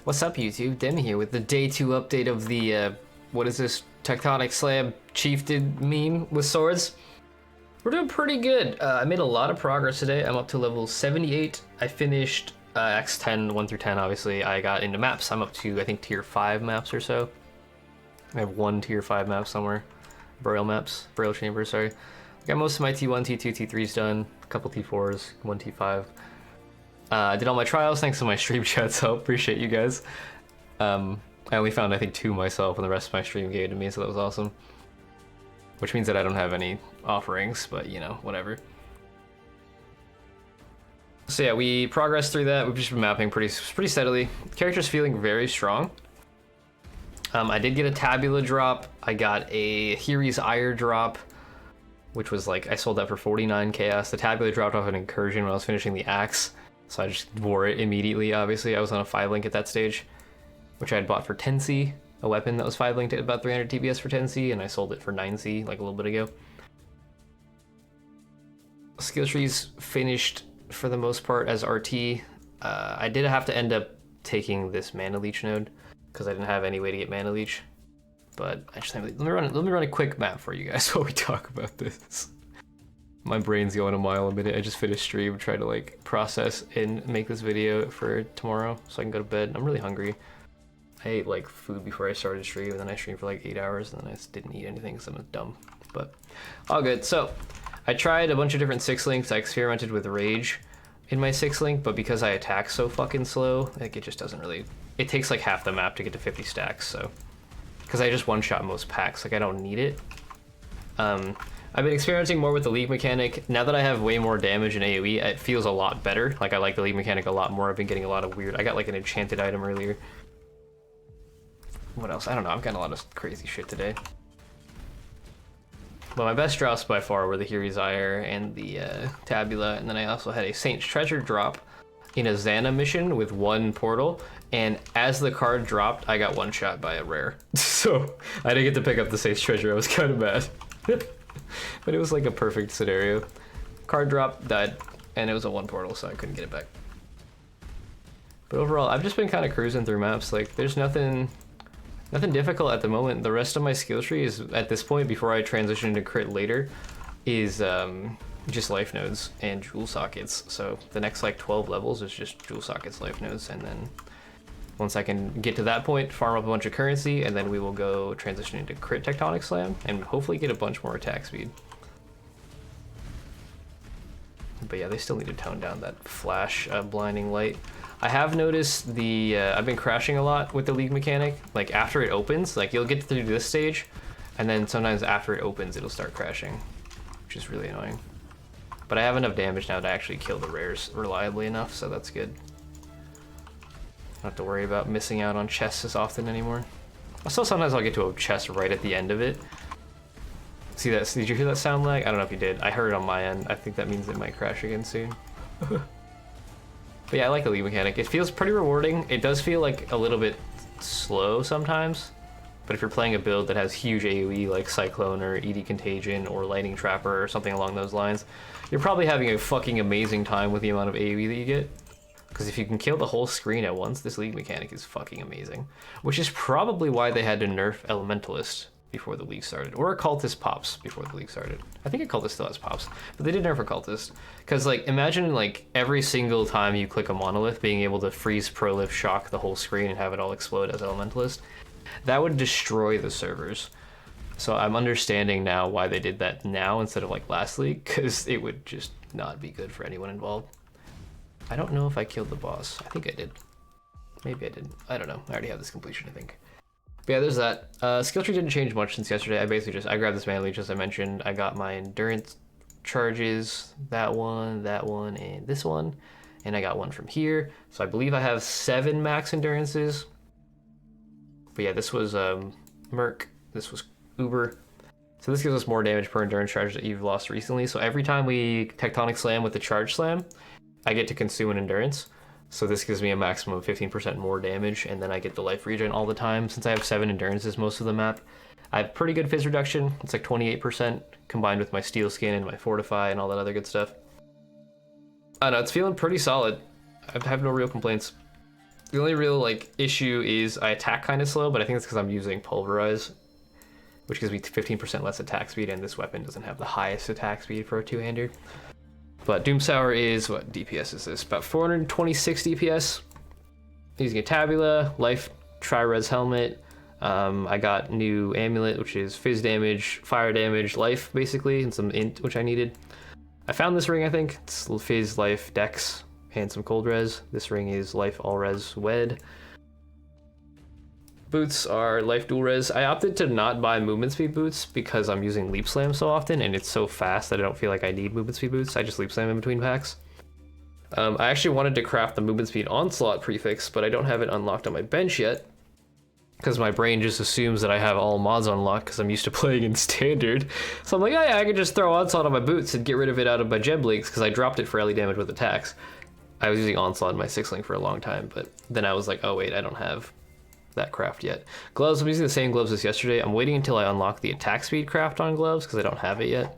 What's up, YouTube? Demi here with the day 2 update of the, what is this, Tectonic Slam Chieftain meme with swords. We're doing pretty good. I made a lot of progress today. I'm up to level 78. I finished X10, 1 through 10, obviously. I got into maps. I'm up to, I think, tier 5 maps or so. I have 1 tier 5 map somewhere. Burial maps, Burial Chambers, sorry. I got most of my T1, T2, T3s done. A couple T4s, 1 T5. I did all my trials thanks to my stream chat's help. Appreciate you guys. I only found, I think, 2 myself, and the rest of my stream gave to me, so that was awesome. Which means that I don't have any offerings, but, you know, whatever. So yeah, we progressed through that. We've just been mapping pretty steadily. Character's feeling very strong. I did get a Tabula drop. I got a Hiri's Ire drop, which was like, I sold that for 49 chaos. The Tabula dropped off an incursion when I was finishing the axe, so I just wore it immediately, obviously. I was on a 5-link at that stage, which I had bought for 10C, a weapon that was 5-linked at about 300 TBS for 10C, and I sold it for 9C like a little bit ago. Skill trees finished for the most part as RT. I did have to end up taking this Mana Leech node, because I didn't have any way to get Mana Leech. But I just let me run a quick map for you guys while we talk about this. My brain's going a mile a minute. I just finished stream, try to like process and make this video for tomorrow so I can go to bed. I'm really hungry. I ate like food before I started stream, and then I streamed for like 8 hours, and then I just didn't eat anything because I'm dumb. But all good. So I tried a bunch of different 6-links. I experimented with Rage in my 6-link, but because I attack so fucking slow, like it just doesn't really. It takes like half the map to get to 50 stacks. So because I just one-shot most packs, like I don't need it. I've been experimenting more with the league mechanic. Now that I have way more damage in AoE, it feels a lot better. Like I like the league mechanic a lot more. I've been getting a lot of weird. I got like an enchanted item earlier. What else? I don't know. I've gotten a lot of crazy shit today. But my best drops by far were the Hiri's Ire and the Tabula, and then I also had a Saint's Treasure drop in a Xana mission with 1 portal, and as the card dropped, I got one-shot by a rare. So I didn't get to pick up the Saint's Treasure. I was kind of mad. But it was like a perfect scenario. Card drop, died, and it was a 1 portal, so I couldn't get it back. But overall, I've just been kind of cruising through maps. Like, there's nothing difficult at the moment. The rest of my skill tree is, at this point, before I transition into crit later, is just life nodes and jewel sockets. So the next like 12 levels is just jewel sockets, life nodes, and then once I can get to that point, farm up a bunch of currency, and then we will go transition into crit Tectonic Slam and hopefully get a bunch more attack speed. But yeah, they still need to tone down that flash blinding light. I have noticed the I've been crashing a lot with the league mechanic. Like after it opens, like you'll get through this stage, and then sometimes after it opens, it'll start crashing, which is really annoying. But I have enough damage now to actually kill the rares reliably enough, so that's good. Don't have to worry about missing out on chests as often anymore. Also, sometimes I'll get to a chest right at the end of it. See that? Did you hear that sound lag? I don't know if you did. I heard it on my end. I think that means it might crash again soon. But yeah, I like the league mechanic. It feels pretty rewarding. It does feel like a little bit slow sometimes. But if you're playing a build that has huge AoE like Cyclone or ED Contagion or Lightning Trapper or something along those lines, you're probably having a fucking amazing time with the amount of AoE that you get. Because if you can kill the whole screen at once, this league mechanic is fucking amazing. Which is probably why they had to nerf Elementalist before the league started. Or Occultist pops before the league started. I think Occultist still has pops, but they did nerf Occultist. Because like, imagine like every single time you click a monolith being able to freeze Prolif shock the whole screen and have it all explode as Elementalist. That would destroy the servers. So I'm understanding now why they did that now instead of like last league, because it would just not be good for anyone involved. I don't know if I killed the boss. I think I did. Maybe I didn't. I don't know. I already have this completion, I think. But yeah, there's that. Skill tree didn't change much since yesterday. I basically I grabbed this Mana Leech as I mentioned. I got my endurance charges, that one, and this one. And I got one from here. So I believe I have 7 max endurances. But yeah, this was Merc. This was Uber. So this gives us more damage per endurance charge that you've lost recently. So every time we Tectonic Slam with the Charge Slam, I get to consume an endurance. So this gives me a maximum of 15% more damage, and then I get the life regen all the time. Since I have 7 endurances most of the map, I have pretty good fizz reduction. It's like 28% combined with my Steel Skin and my Fortify and all that other good stuff. I don't know, it's feeling pretty solid. I have no real complaints. The only real like issue is I attack kind of slow, but I think it's because I'm using Pulverize, which gives me 15% less attack speed, and this weapon doesn't have the highest attack speed for a two-hander. But Doomsour is, what DPS is this? About 426 DPS. Using a Tabula, Life Tri-Res Helmet. I got new Amulet, which is Fizz damage, Fire damage, Life basically, and some Int, which I needed. I found this ring, I think. It's Fizz, Life, Dex, and some Cold Res. This ring is Life All Res Wed. Boots are Life Dual Res. I opted to not buy movement speed boots because I'm using Leap Slam so often and it's so fast that I don't feel like I need movement speed boots. I just Leap Slam in between packs. I actually wanted to craft the movement speed onslaught prefix, but I don't have it unlocked on my bench yet because my brain just assumes that I have all mods unlocked because I'm used to playing in standard. So I'm like, oh yeah, I can just throw onslaught on my boots and get rid of it out of my gem links because I dropped it for LE damage with attacks. I was using onslaught in my 6-link for a long time, but then I was like, oh wait, I don't have that craft yet. Gloves, I'm using the same gloves as yesterday. I'm waiting until I unlock the attack speed craft on gloves because I don't have it yet.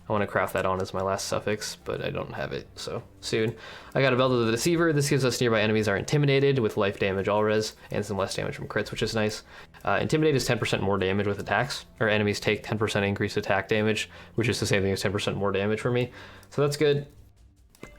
I want to craft that on as my last suffix, but I don't have it, so soon. I got a Belt of the Deceiver. This gives us nearby enemies are intimidated with life damage all res and some less damage from crits, which is nice. Intimidate is 10% more damage with attacks, or enemies take 10% increased attack damage, which is the same thing as 10% more damage for me. So that's good.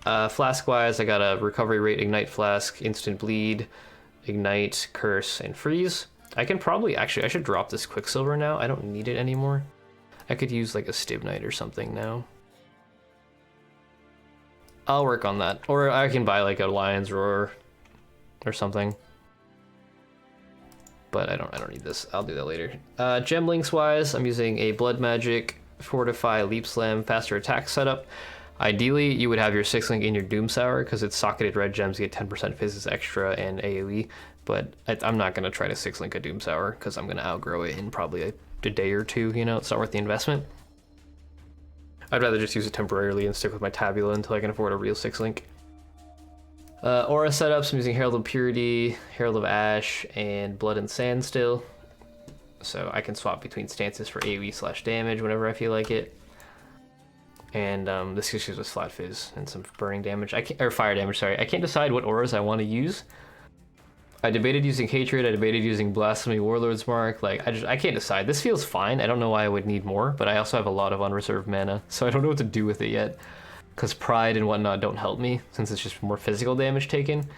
Flask wise, I got a recovery rate, ignite flask, instant bleed, ignite, curse, and freeze. I can probably, actually, I should drop this Quicksilver now. I don't need it anymore. I could use like a Stibnite or something now. I'll work on that. Or I can buy like a Lion's Roar or something. But I don't need this. I'll do that later. Gem links wise, I'm using a Blood Magic, Fortify, Leap Slam, faster attack setup. Ideally, you would have your 6-link in your Doomsour because it's socketed red gems get 10% physics extra and AoE, but I'm not going to try to 6-link a Doomsour because I'm going to outgrow it in probably a day or two, you know, it's not worth the investment. I'd rather just use it temporarily and stick with my Tabula until I can afford a real 6-link. Aura setups, I'm using Herald of Purity, Herald of Ash, and Blood and Sand still. So I can swap between stances for AoE / damage whenever I feel like it. And this just gives us flat fizz and some burning damage. Or fire damage, sorry. I can't decide what auras I want to use. I debated using Hatred, I debated using Blasphemy, Warlord's Mark. Like, I can't decide. This feels fine. I don't know why I would need more, but I also have a lot of unreserved mana, so I don't know what to do with it yet. Because Pride and whatnot don't help me, since it's just more physical damage taken.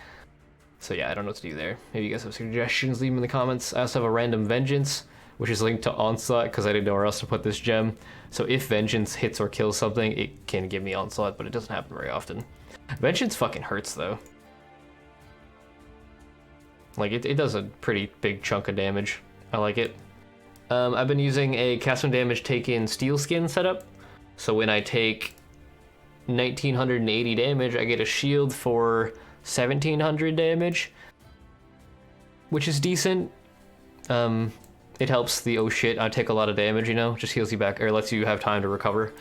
So yeah, I don't know what to do there. Maybe you guys have suggestions, leave them in the comments. I also have a random Vengeance, which is linked to Onslaught because I didn't know where else to put this gem. So if Vengeance hits or kills something, it can give me Onslaught, but it doesn't happen very often. Vengeance fucking hurts though. Like it does a pretty big chunk of damage. I like it. I've been using a cast when damage taken Steel Skin setup. So when I take 1980 damage, I get a shield for 1700 damage, which is decent. It helps the oh shit, I take a lot of damage, you know, just heals you back, or lets you have time to recover.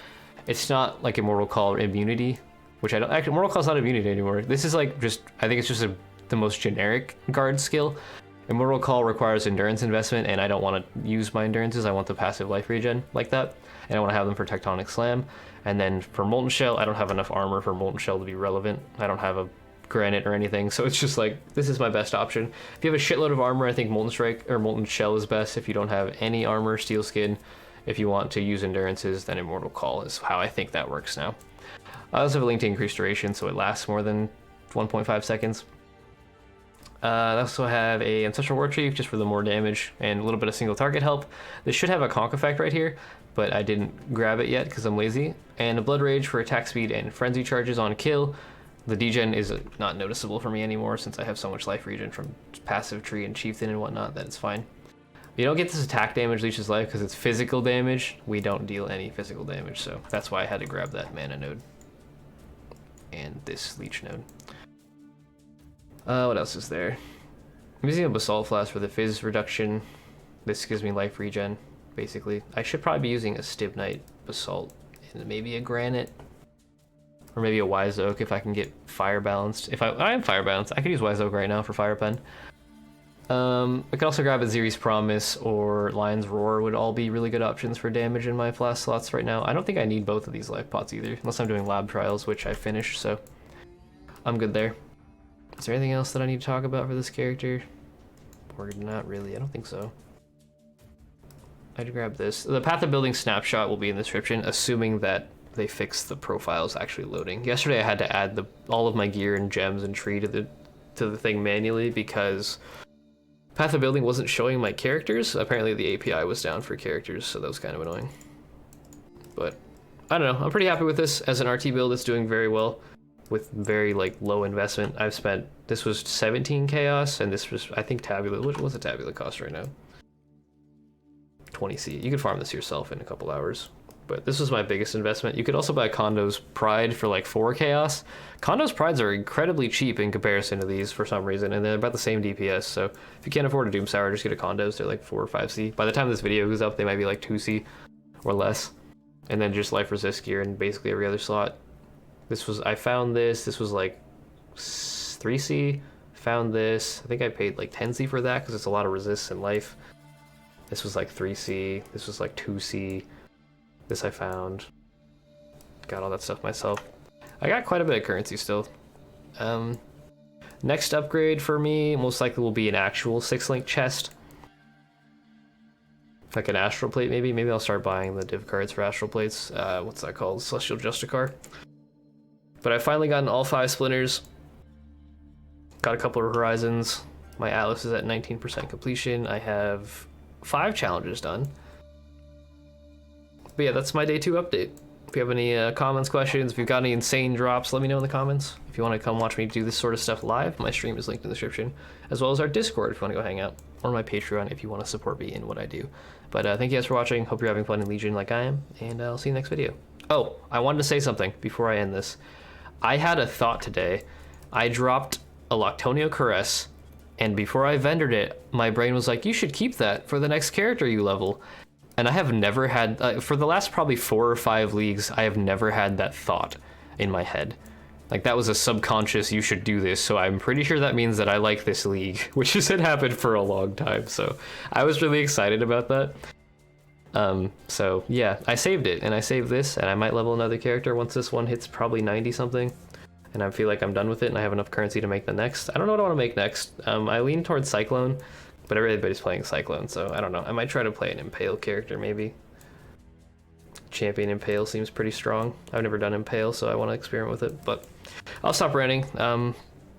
It's not like Immortal Call or immunity, which I don't, actually, Immortal Call's not immunity anymore. This is like just, I think it's just the most generic guard skill. Immortal Call requires endurance investment, and I don't want to use my endurances, I want the passive life regen like that, and I want to have them for Tectonic Slam. And then for Molten Shell, I don't have enough armor for Molten Shell to be relevant. I don't have a granite or anything, so it's just like, this is my best option. If you have a shitload of armor, I think Molten Strike or Molten Shell is best. If you don't have any armor, Steel Skin. If you want to use endurances, then Immortal Call is how I think that works now. I also have a link to increased duration, so it lasts more than 1.5 seconds. I also have a Ancestral War Chief just for the more damage and a little bit of single target help. This should have a conk effect right here, but I didn't grab it yet because I'm lazy. And a Blood Rage for attack speed and frenzy charges on kill. The degen is not noticeable for me anymore since I have so much life regen from passive tree and chieftain and whatnot that it's fine. You don't get this attack damage leeches life because it's physical damage. We don't deal any physical damage, so that's why I had to grab that mana node and this leech node. What else is there? I'm using a Basalt Flask for the Fizz reduction. This gives me life regen, basically. I should probably be using a Stibnite Basalt and maybe a Granite. Or maybe a Wise Oak if I can get Fire Balanced. If I am Fire Balanced, I could use Wise Oak right now for Fire Pen. I could also grab a Ziri's Promise or Lion's Roar would all be really good options for damage in my Flask slots right now. I don't think I need both of these life pots either, unless I'm doing lab trials, which I finished, so I'm good there. Is there anything else that I need to talk about for this character? Or not really, I don't think so. I'd grab this. The path of building snapshot will be in the description, assuming that they fix the profiles actually loading. Yesterday I had to add all of my gear and gems and tree to the thing manually because path of building wasn't showing my characters. Apparently the API was down for characters, so that was kind of annoying. But I don't know, I'm pretty happy with this. As an RT build, it's doing very well with very like low investment. I've spent, this was 17 chaos, and this was, I think, tabula. What was the tabula cost right now? 20C. You could farm this yourself in a couple hours, but this was my biggest investment. You could also buy Kondo's Pride for like 4 chaos. Kondo's Prides are incredibly cheap in comparison to these for some reason, and they're about the same DPS, so if you can't afford a Doom Sour, just get a Kondo's. They're like 4 or 5C. By the time this video goes up, they might be like 2C or less. And then just life resist gear in basically every other slot. This was, I found this was like 3C. Found this, I think I paid like 10C for that because it's a lot of resists in life. This was like 3C, this was like 2C. This I found. Got all that stuff myself. I got quite a bit of currency still. Next upgrade for me most likely will be an actual 6-link chest. Like an astral plate maybe. Maybe I'll start buying the div cards for astral plates. What's that called? Celestial Justicar. But I finally gotten all 5 splinters. Got a couple of horizons. My Atlas is at 19% completion. I have 5 challenges done. But yeah, that's my day 2 update. If you have any comments, questions, if you've got any insane drops, let me know in the comments. If you want to come watch me do this sort of stuff live, my stream is linked in the description, as well as our Discord if you want to go hang out, or my Patreon if you want to support me in what I do. But thank you guys for watching. Hope you're having fun in Legion like I am, and I'll see you next video. Oh, I wanted to say something before I end this. I had a thought today. I dropped a Loctonio Caress, and before I vendored it, my brain was like, you should keep that for the next character you level. And I have never had, for the last probably 4 or 5 leagues, I have never had that thought in my head. Like, that was a subconscious, you should do this, so I'm pretty sure that means that I like this league, which hasn't happened for a long time, so I was really excited about that. So yeah, I saved it, and I saved this, and I might level another character once this one hits probably 90 something, and I feel like I'm done with it, and I have enough currency to make the next. I don't know what I want to make next. I lean towards Cyclone, but everybody's playing Cyclone, so I don't know. I might try to play an Impale character, maybe. Champion Impale seems pretty strong. I've never done Impale, so I want to experiment with it, but I'll stop ranting.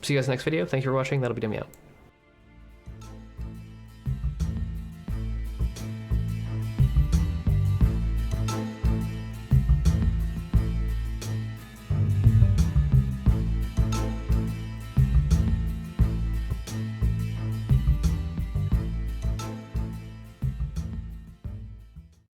See you guys next video. Thank you for watching. That'll be Demi out.